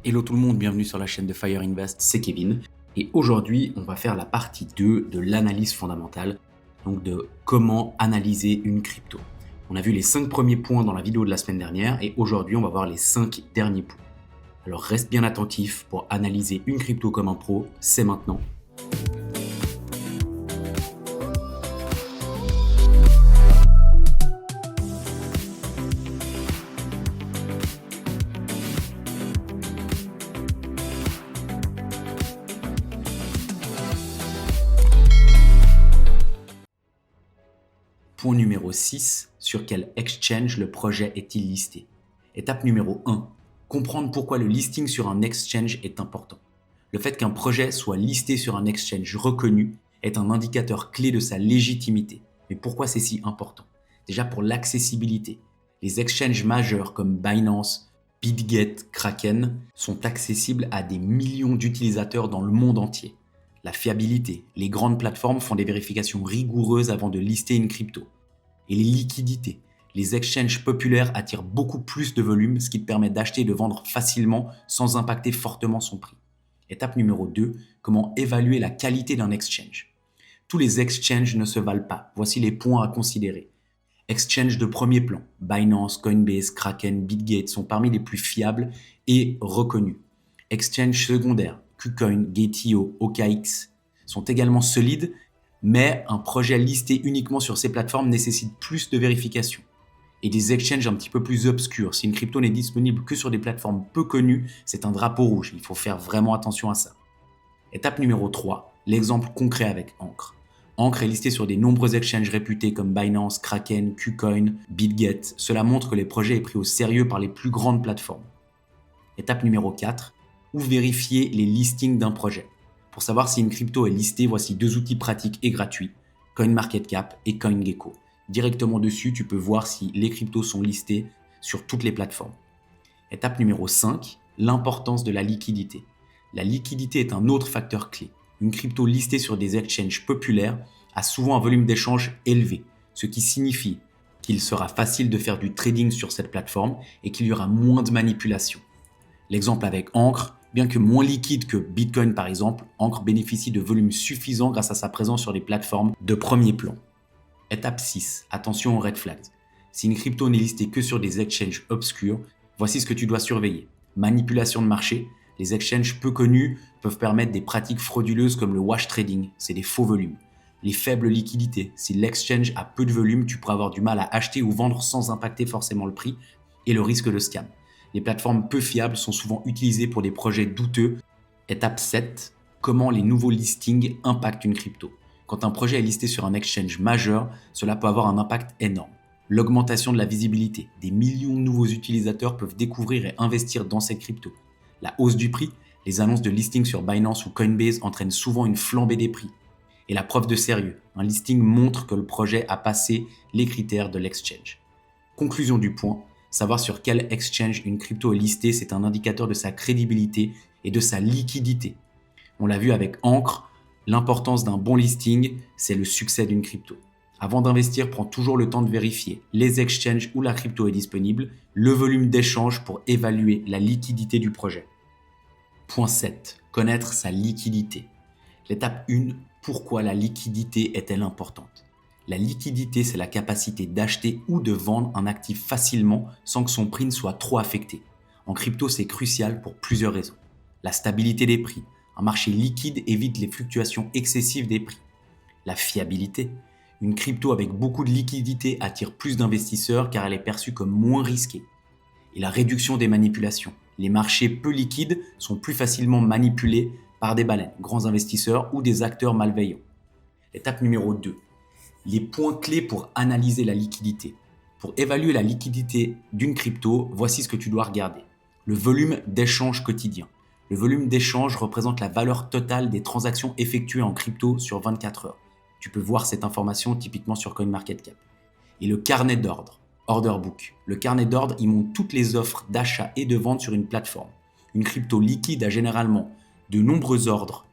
Hello tout le monde, bienvenue sur la chaîne de Fire Invest, c'est Kevin. Et aujourd'hui, on va faire la partie 2 de l'analyse fondamentale, donc de comment analyser une crypto. On a vu les 5 premiers points dans la vidéo de la semaine dernière et aujourd'hui, on va voir les 5 derniers points. Alors reste bien attentif pour analyser une crypto comme un pro, c'est maintenant. Point numéro 6, sur quel exchange le projet est-il listé? Étape numéro 1, comprendre pourquoi le listing sur un exchange est important. Le fait qu'un projet soit listé sur un exchange reconnu est un indicateur clé de sa légitimité. Mais pourquoi c'est si important? Déjà pour l'accessibilité. Les exchanges majeurs comme Binance, Bitget, Kraken sont accessibles à des millions d'utilisateurs dans le monde entier. La fiabilité. Les grandes plateformes font des vérifications rigoureuses avant de lister une crypto. Et les liquidités. Les exchanges populaires attirent beaucoup plus de volume, ce qui te permet d'acheter et de vendre facilement sans impacter fortement son prix. Étape numéro 2, comment évaluer la qualité d'un exchange. Tous les exchanges ne se valent pas. Voici les points à considérer. Exchange de premier plan, Binance, Coinbase, Kraken, Bitget sont parmi les plus fiables et reconnus. Exchange secondaire, KuCoin, Gate.io, OKX sont également solides, mais un projet listé uniquement sur ces plateformes nécessite plus de vérification. Et des exchanges un petit peu plus obscurs. Si une crypto n'est disponible que sur des plateformes peu connues, c'est un drapeau rouge. Il faut faire vraiment attention à ça. Étape numéro 3, l'exemple concret avec Ancre. Ancre est listé sur des nombreux exchanges réputés comme Binance, Kraken, KuCoin, Bitget. Cela montre que les projets sont pris au sérieux par les plus grandes plateformes. Étape numéro 4, où vérifier les listings d'un projet. Pour savoir si une crypto est listée, voici 2 outils pratiques et gratuits, CoinMarketCap et CoinGecko. Directement dessus, tu peux voir si les cryptos sont listées sur toutes les plateformes. Étape numéro 5, l'importance de la liquidité. La liquidité est un autre facteur clé. Une crypto listée sur des exchanges populaires a souvent un volume d'échange élevé, ce qui signifie qu'il sera facile de faire du trading sur cette plateforme et qu'il y aura moins de manipulation. L'exemple avec Ancre, bien que moins liquide que Bitcoin par exemple, Ancre bénéficie de volumes suffisants grâce à sa présence sur des plateformes de premier plan. Étape 6, attention aux red flags. Si une crypto n'est listée que sur des exchanges obscurs, voici ce que tu dois surveiller. Manipulation de marché. Les exchanges peu connus peuvent permettre des pratiques frauduleuses comme le wash trading, c'est des faux volumes. Les faibles liquidités. Si l'exchange a peu de volume, tu pourras avoir du mal à acheter ou vendre sans impacter forcément le prix. Et le risque de scam. Les plateformes peu fiables sont souvent utilisées pour des projets douteux. Étape 7, comment les nouveaux listings impactent une crypto. Quand un projet est listé sur un exchange majeur, cela peut avoir un impact énorme. L'augmentation de la visibilité. Des millions de nouveaux utilisateurs peuvent découvrir et investir dans cette crypto. La hausse du prix. Les annonces de listing sur Binance ou Coinbase entraînent souvent une flambée des prix. Et la preuve de sérieux. Un listing montre que le projet a passé les critères de l'exchange. Conclusion du point. Savoir sur quel exchange une crypto est listée, c'est un indicateur de sa crédibilité et de sa liquidité. On l'a vu avec Ancre, l'importance d'un bon listing, c'est le succès d'une crypto. Avant d'investir, prends toujours le temps de vérifier les exchanges où la crypto est disponible, le volume d'échange pour évaluer la liquidité du projet. Point 7. Connaître sa liquidité. L'étape 1, pourquoi la liquidité est-elle importante? La liquidité, c'est la capacité d'acheter ou de vendre un actif facilement sans que son prix ne soit trop affecté. En crypto, c'est crucial pour plusieurs raisons. La stabilité des prix. Un marché liquide évite les fluctuations excessives des prix. La fiabilité. Une crypto avec beaucoup de liquidité attire plus d'investisseurs car elle est perçue comme moins risquée. Et la réduction des manipulations. Les marchés peu liquides sont plus facilement manipulés par des baleines, grands investisseurs ou des acteurs malveillants. Étape numéro 2. Les points clés pour analyser la liquidité. Pour évaluer la liquidité d'une crypto, voici ce que tu dois regarder. Le volume d'échange quotidien. Le volume d'échange représente la valeur totale des transactions effectuées en crypto sur 24 heures. Tu peux voir cette information typiquement sur CoinMarketCap. Et le carnet d'ordre, order book. Le carnet d'ordre, il montre toutes les offres d'achat et de vente sur une plateforme. Une crypto liquide a généralement de nombreux ordres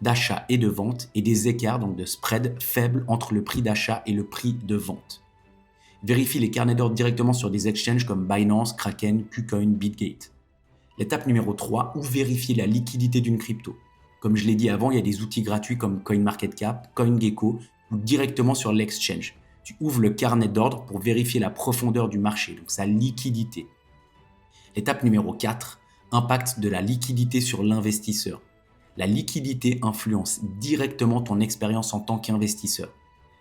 d'achat et de vente et des écarts, donc de spread faibles entre le prix d'achat et le prix de vente. Vérifie les carnets d'ordre directement sur des exchanges comme Binance, Kraken, KuCoin, Bitget. L'étape numéro 3, où vérifier la liquidité d'une crypto. Comme je l'ai dit avant, il y a des outils gratuits comme CoinMarketCap, CoinGecko ou directement sur l'exchange. Tu ouvres le carnet d'ordre pour vérifier la profondeur du marché, donc sa liquidité. L'étape numéro 4, impact de la liquidité sur l'investisseur. La liquidité influence directement ton expérience en tant qu'investisseur.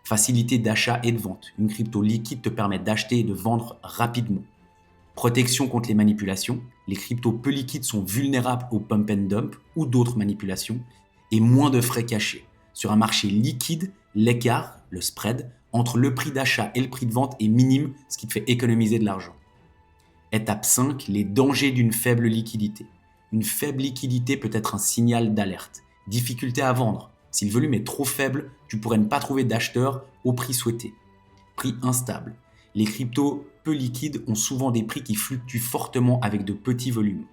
Facilité d'achat et de vente. Une crypto liquide te permet d'acheter et de vendre rapidement. Protection contre les manipulations. Les cryptos peu liquides sont vulnérables au pump and dump ou d'autres manipulations. Et moins de frais cachés. Sur un marché liquide, l'écart, le spread, entre le prix d'achat et le prix de vente est minime, ce qui te fait économiser de l'argent. Étape 5, les dangers d'une faible liquidité. Une faible liquidité peut être un signal d'alerte. Difficulté à vendre. Si le volume est trop faible, tu pourrais ne pas trouver d'acheteurs au prix souhaité. Prix instable. Les cryptos peu liquides ont souvent des prix qui fluctuent fortement avec de petits volumes.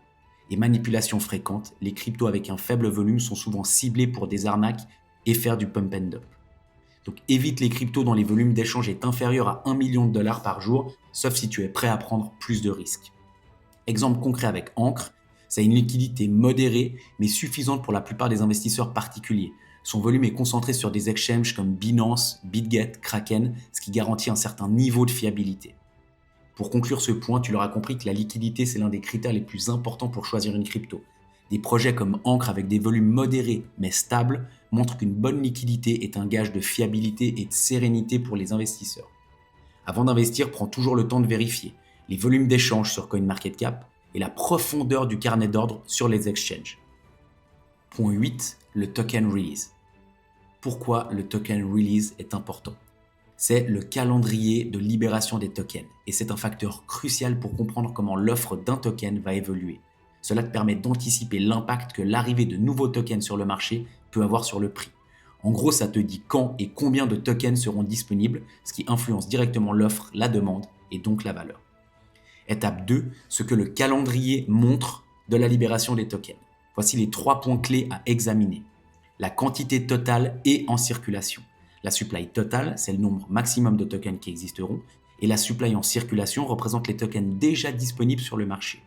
Et manipulations fréquentes, les cryptos avec un faible volume sont souvent ciblés pour des arnaques et faire du pump and dump. Donc évite les cryptos dont les volumes d'échange est inférieur à 1 million de dollars par jour, sauf si tu es prêt à prendre plus de risques. Exemple concret avec Ancre, ça a une liquidité modérée mais suffisante pour la plupart des investisseurs particuliers. Son volume est concentré sur des exchanges comme Binance, BitGet, Kraken, ce qui garantit un certain niveau de fiabilité. Pour conclure ce point, tu l'auras compris que la liquidité, c'est l'un des critères les plus importants pour choisir une crypto. Des projets comme Ancre avec des volumes modérés mais stables montrent qu'une bonne liquidité est un gage de fiabilité et de sérénité pour les investisseurs. Avant d'investir, prends toujours le temps de vérifier les volumes d'échange sur CoinMarketCap et la profondeur du carnet d'ordre sur les exchanges. Point 8, le token release. Pourquoi le token release est important ? C'est le calendrier de libération des tokens et c'est un facteur crucial pour comprendre comment l'offre d'un token va évoluer. Cela te permet d'anticiper l'impact que l'arrivée de nouveaux tokens sur le marché peut avoir sur le prix. En gros, ça te dit quand et combien de tokens seront disponibles, ce qui influence directement l'offre, la demande et donc la valeur. Étape 2, ce que le calendrier montre de la libération des tokens. Voici les 3 points clés à examiner. La quantité totale et en circulation. La supply totale, c'est le nombre maximum de tokens qui existeront, et la supply en circulation représente les tokens déjà disponibles sur le marché.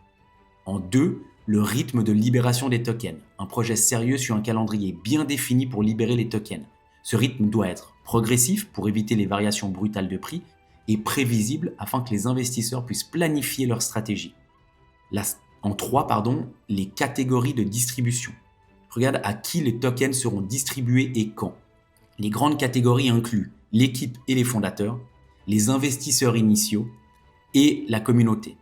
En 2, le rythme de libération des tokens. Un projet sérieux suit un calendrier bien défini pour libérer les tokens. Ce rythme doit être progressif pour éviter les variations brutales de prix et prévisible afin que les investisseurs puissent planifier leur stratégie. En 3, les catégories de distribution. Regarde à qui les tokens seront distribués et quand. Les grandes catégories incluent l'équipe et les fondateurs, les investisseurs initiaux et la communauté.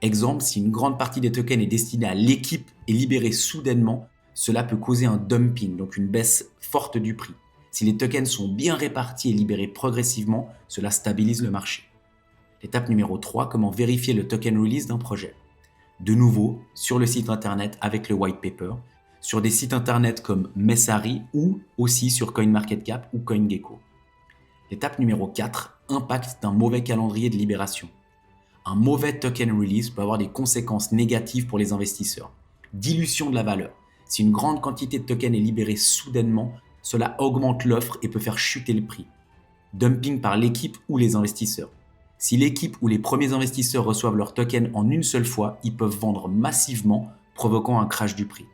Exemple, si une grande partie des tokens est destinée à l'équipe et libérée soudainement, cela peut causer un dumping, donc une baisse forte du prix. Si les tokens sont bien répartis et libérés progressivement, cela stabilise le marché. L'étape numéro 3, comment vérifier le token release d'un projet. De nouveau, sur le site internet avec le white paper, sur des sites internet comme Messari ou aussi sur CoinMarketCap ou CoinGecko. L'étape numéro 4, impact d'un mauvais calendrier de libération. Un mauvais token release peut avoir des conséquences négatives pour les investisseurs. Dilution de la valeur. Si une grande quantité de tokens est libérée soudainement, cela augmente l'offre et peut faire chuter le prix. Dumping par l'équipe ou les investisseurs. Si l'équipe ou les premiers investisseurs reçoivent leurs tokens en une seule fois, ils peuvent vendre massivement, provoquant un crash du prix.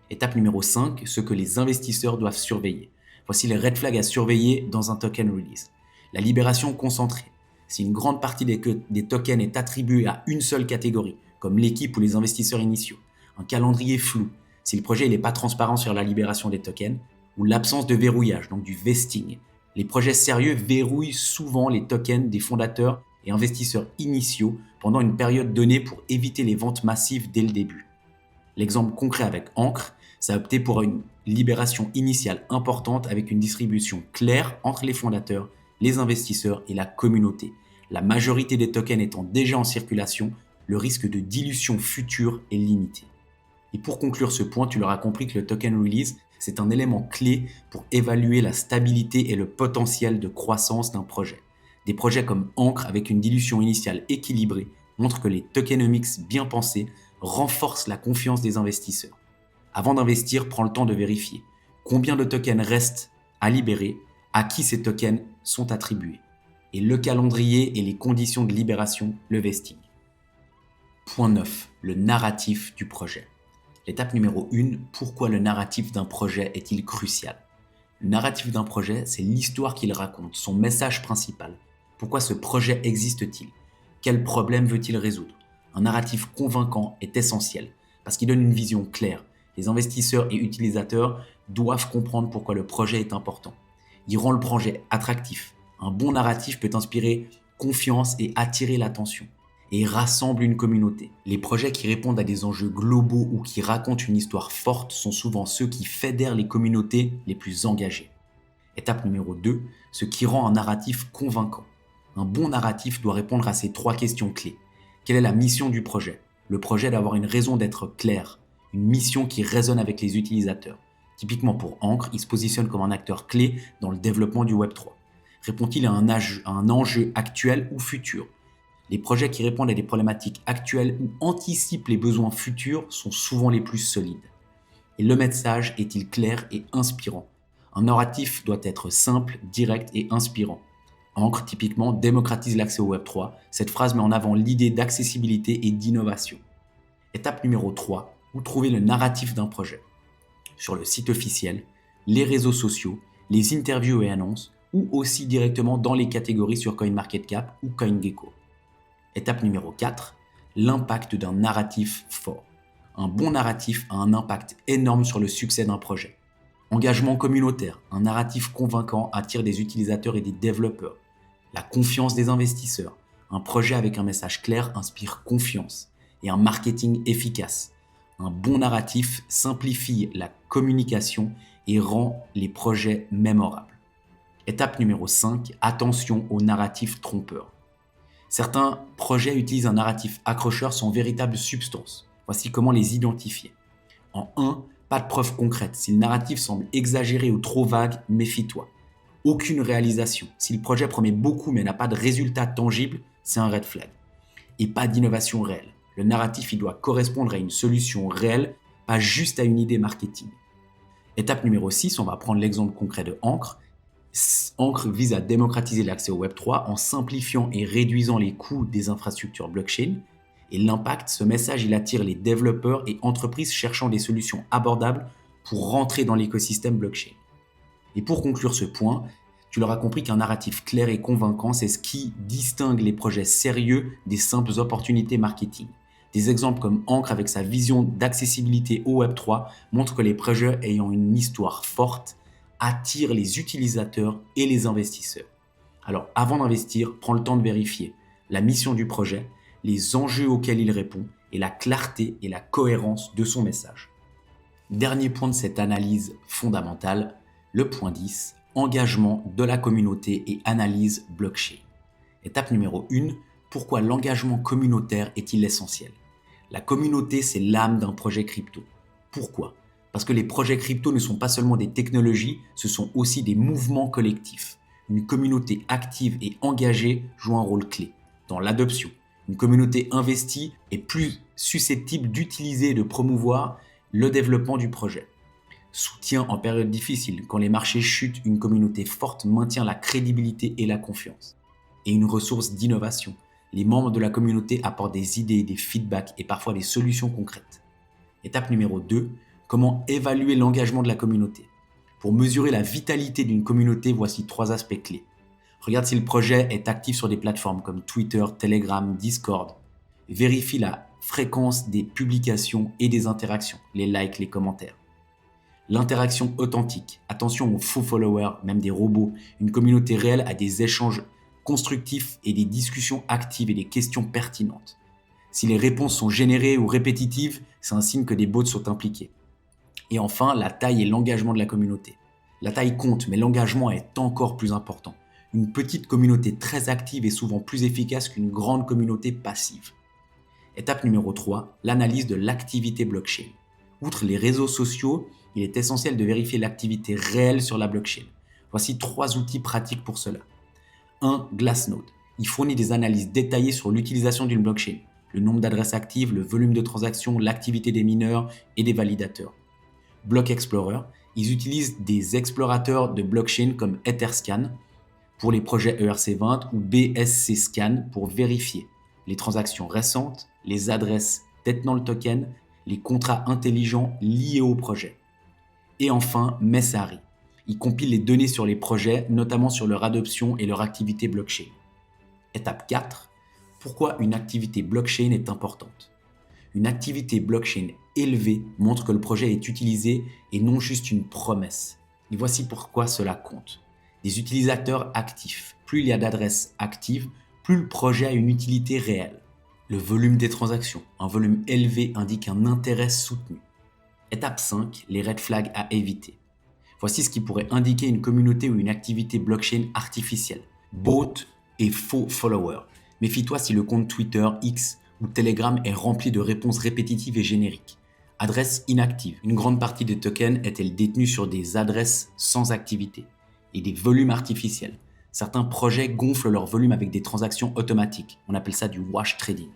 Étape numéro 5, ce que les investisseurs doivent surveiller. Voici les red flags à surveiller dans un token release. La libération concentrée. Si une grande partie des tokens est attribuée à une seule catégorie, comme l'équipe ou les investisseurs initiaux, un calendrier flou, si le projet n'est pas transparent sur la libération des tokens, ou l'absence de verrouillage, donc du vesting. Les projets sérieux verrouillent souvent les tokens des fondateurs et investisseurs initiaux pendant une période donnée pour éviter les ventes massives dès le début. L'exemple concret avec Ancre, ça a opté pour une libération initiale importante avec une distribution claire entre les fondateurs, les investisseurs et la communauté. La majorité des tokens étant déjà en circulation, le risque de dilution future est limité. Et pour conclure ce point, tu l'auras compris que le token release, c'est un élément clé pour évaluer la stabilité et le potentiel de croissance d'un projet. Des projets comme Ancre avec une dilution initiale équilibrée montrent que les tokenomics bien pensés renforcent la confiance des investisseurs. Avant d'investir, prends le temps de vérifier combien de tokens restent à libérer, à qui ces tokens sont attribués, et le calendrier et les conditions de libération, le vesting. Point 9. Le narratif du projet. L'étape numéro 1, pourquoi le narratif d'un projet est-il crucial? Le narratif d'un projet, c'est l'histoire qu'il raconte, son message principal. Pourquoi ce projet existe-t-il? Quel problème veut-il résoudre? Un narratif convaincant est essentiel parce qu'il donne une vision claire. Les investisseurs et utilisateurs doivent comprendre pourquoi le projet est important. Il rend le projet attractif. Un bon narratif peut inspirer confiance et attirer l'attention et rassemble une communauté. Les projets qui répondent à des enjeux globaux ou qui racontent une histoire forte sont souvent ceux qui fédèrent les communautés les plus engagées. Étape numéro 2, ce qui rend un narratif convaincant. Un bon narratif doit répondre à ces 3 questions clés. Quelle est la mission du projet? Le projet doit avoir une raison d'être claire, une mission qui résonne avec les utilisateurs. Typiquement pour Ancre, il se positionne comme un acteur clé dans le développement du Web3. Répond-il à un enjeu actuel ou futur? Les projets qui répondent à des problématiques actuelles ou anticipent les besoins futurs sont souvent les plus solides. Et le message est-il clair et inspirant? Un narratif doit être simple, direct et inspirant. Ancre, typiquement, démocratise l'accès au Web3. Cette phrase met en avant l'idée d'accessibilité et d'innovation. Étape numéro 3, où trouver le narratif d'un projet? Sur le site officiel, les réseaux sociaux, les interviews et annonces, ou aussi directement dans les catégories sur CoinMarketCap ou CoinGecko. Étape numéro 4, l'impact d'un narratif fort. Un bon narratif a un impact énorme sur le succès d'un projet. Engagement communautaire, un narratif convaincant attire des utilisateurs et des développeurs. La confiance des investisseurs, un projet avec un message clair inspire confiance. Et un marketing efficace. Un bon narratif simplifie la communication et rend les projets mémorables. Étape numéro 5, attention aux narratifs trompeurs. Certains projets utilisent un narratif accrocheur sans véritable substance. Voici comment les identifier. En 1, pas de preuves concrètes. Si le narratif semble exagéré ou trop vague, méfie-toi. Aucune réalisation. Si le projet promet beaucoup mais n'a pas de résultat tangible, c'est un red flag. Et pas d'innovation réelle. Le narratif, il doit correspondre à une solution réelle, pas juste à une idée marketing. Étape numéro 6, on va prendre l'exemple concret de Ancre. Ancre vise à démocratiser l'accès au Web3 en simplifiant et réduisant les coûts des infrastructures blockchain. Et l'impact, ce message, il attire les développeurs et entreprises cherchant des solutions abordables pour rentrer dans l'écosystème blockchain. Et pour conclure ce point, tu l'auras compris qu'un narratif clair et convaincant, c'est ce qui distingue les projets sérieux des simples opportunités marketing. Des exemples comme Ancre avec sa vision d'accessibilité au Web3 montrent que les projets ayant une histoire forte attirent les utilisateurs et les investisseurs. Alors avant d'investir, prends le temps de vérifier la mission du projet, les enjeux auxquels il répond et la clarté et la cohérence de son message. Dernier point de cette analyse fondamentale, le point 10, engagement de la communauté et analyse blockchain. Étape numéro 1, pourquoi l'engagement communautaire est-il essentiel? La communauté, c'est l'âme d'un projet crypto. Pourquoi? Parce que les projets crypto ne sont pas seulement des technologies, ce sont aussi des mouvements collectifs. Une communauté active et engagée joue un rôle clé dans l'adoption. Une communauté investie est plus susceptible d'utiliser et de promouvoir le développement du projet. Soutien en période difficile. Quand les marchés chutent, une communauté forte maintient la crédibilité et la confiance. Et une ressource d'innovation. Les membres de la communauté apportent des idées, des feedbacks et parfois des solutions concrètes. Étape numéro 2, comment évaluer l'engagement de la communauté? Pour mesurer la vitalité d'une communauté, voici 3 aspects clés. Regarde si le projet est actif sur des plateformes comme Twitter, Telegram, Discord. Vérifie la fréquence des publications et des interactions, les likes, les commentaires. L'interaction authentique. Attention aux faux followers, même des robots. Une communauté réelle a des échanges constructifs et des discussions actives et des questions pertinentes. Si les réponses sont générées ou répétitives, c'est un signe que des bots sont impliqués. Et enfin, la taille et l'engagement de la communauté. La taille compte, mais l'engagement est encore plus important. Une petite communauté très active est souvent plus efficace qu'une grande communauté passive. Étape numéro 3, l'analyse de l'activité blockchain. Outre les réseaux sociaux, il est essentiel de vérifier l'activité réelle sur la blockchain. Voici 3 outils pratiques pour cela. 1. Glassnode. Il fournit des analyses détaillées sur l'utilisation d'une blockchain, le nombre d'adresses actives, le volume de transactions, l'activité des mineurs et des validateurs. Block Explorer. Ils utilisent des explorateurs de blockchain comme Etherscan pour les projets ERC20 ou BSC Scan pour vérifier les transactions récentes, les adresses détenant le token, les contrats intelligents liés au projet. Et enfin, Messari. Il compile les données sur les projets, notamment sur leur adoption et leur activité blockchain. Étape 4. Pourquoi une activité blockchain est importante? Une activité blockchain élevée montre que le projet est utilisé et non juste une promesse. Et voici pourquoi cela compte. Des utilisateurs actifs. Plus il y a d'adresses actives, plus le projet a une utilité réelle. Le volume des transactions. Un volume élevé indique un intérêt soutenu. Étape 5. Les red flags à éviter. Voici ce qui pourrait indiquer une communauté ou une activité blockchain artificielle. Bot et faux followers. Méfie-toi si le compte Twitter, X ou Telegram est rempli de réponses répétitives et génériques. Adresse inactive. Une grande partie des tokens est-elle détenue sur des adresses sans activité. Et des volumes artificiels. Certains projets gonflent leur volume avec des transactions automatiques. On appelle ça du wash trading.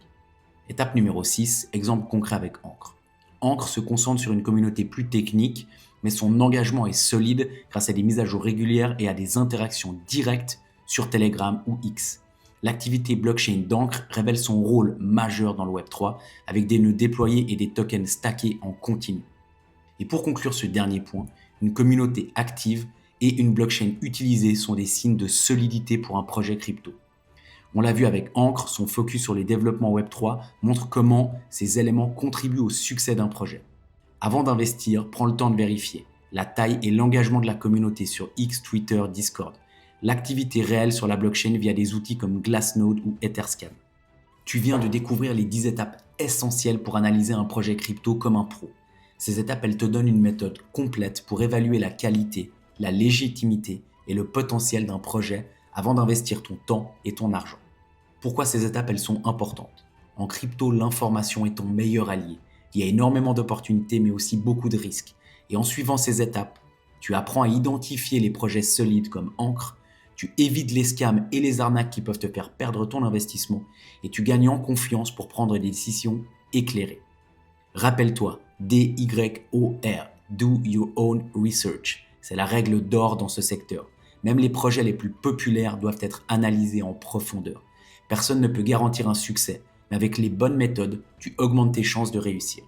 Étape numéro 6, exemple concret avec Ancre. Ancre se concentre sur une communauté plus technique, mais son engagement est solide grâce à des mises à jour régulières et à des interactions directes sur Telegram ou X. L'activité blockchain d'Ancre révèle son rôle majeur dans le Web3 avec des nœuds déployés et des tokens stackés en continu. Et pour conclure ce dernier point, une communauté active et une blockchain utilisée sont des signes de solidité pour un projet crypto. On l'a vu avec Ancre, son focus sur les développements Web3 montre comment ces éléments contribuent au succès d'un projet. Avant d'investir, prends le temps de vérifier la taille et l'engagement de la communauté sur X, Twitter, Discord, l'activité réelle sur la blockchain via des outils comme Glassnode ou Etherscan. Tu viens de découvrir les 10 étapes essentielles pour analyser un projet crypto comme un pro. Ces étapes, elles te donnent une méthode complète pour évaluer la qualité, la légitimité et le potentiel d'un projet avant d'investir ton temps et ton argent. Pourquoi ces étapes, elles sont importantes? En crypto, l'information est ton meilleur allié. Il y a énormément d'opportunités, mais aussi beaucoup de risques. Et en suivant ces étapes, tu apprends à identifier les projets solides comme Ancre, tu évites les scams et les arnaques qui peuvent te faire perdre ton investissement, et tu gagnes en confiance pour prendre des décisions éclairées. Rappelle-toi, DYOR, Do Your Own Research. C'est la règle d'or dans ce secteur. Même les projets les plus populaires doivent être analysés en profondeur. Personne ne peut garantir un succès, mais avec les bonnes méthodes, tu augmentes tes chances de réussir.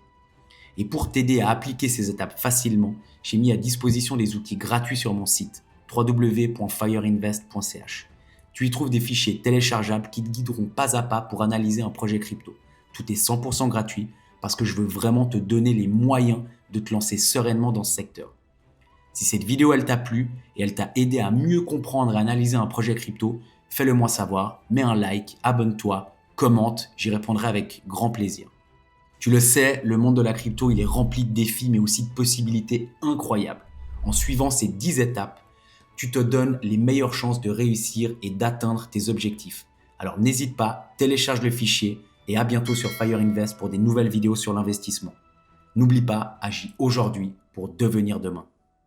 Et pour t'aider à appliquer ces étapes facilement, j'ai mis à disposition des outils gratuits sur mon site www.fireinvest.ch. Tu y trouves des fichiers téléchargeables qui te guideront pas à pas pour analyser un projet crypto. Tout est 100% gratuit parce que je veux vraiment te donner les moyens de te lancer sereinement dans ce secteur. Si cette vidéo elle t'a plu et elle t'a aidé à mieux comprendre et analyser un projet crypto, fais-le moi savoir, mets un like, abonne-toi, commente, j'y répondrai avec grand plaisir. Tu le sais, le monde de la crypto, il est rempli de défis mais aussi de possibilités incroyables. En suivant ces 10 étapes, tu te donnes les meilleures chances de réussir et d'atteindre tes objectifs. Alors n'hésite pas, télécharge le fichier et à bientôt sur Fire Invest pour des nouvelles vidéos sur l'investissement. N'oublie pas, agis aujourd'hui pour devenir demain.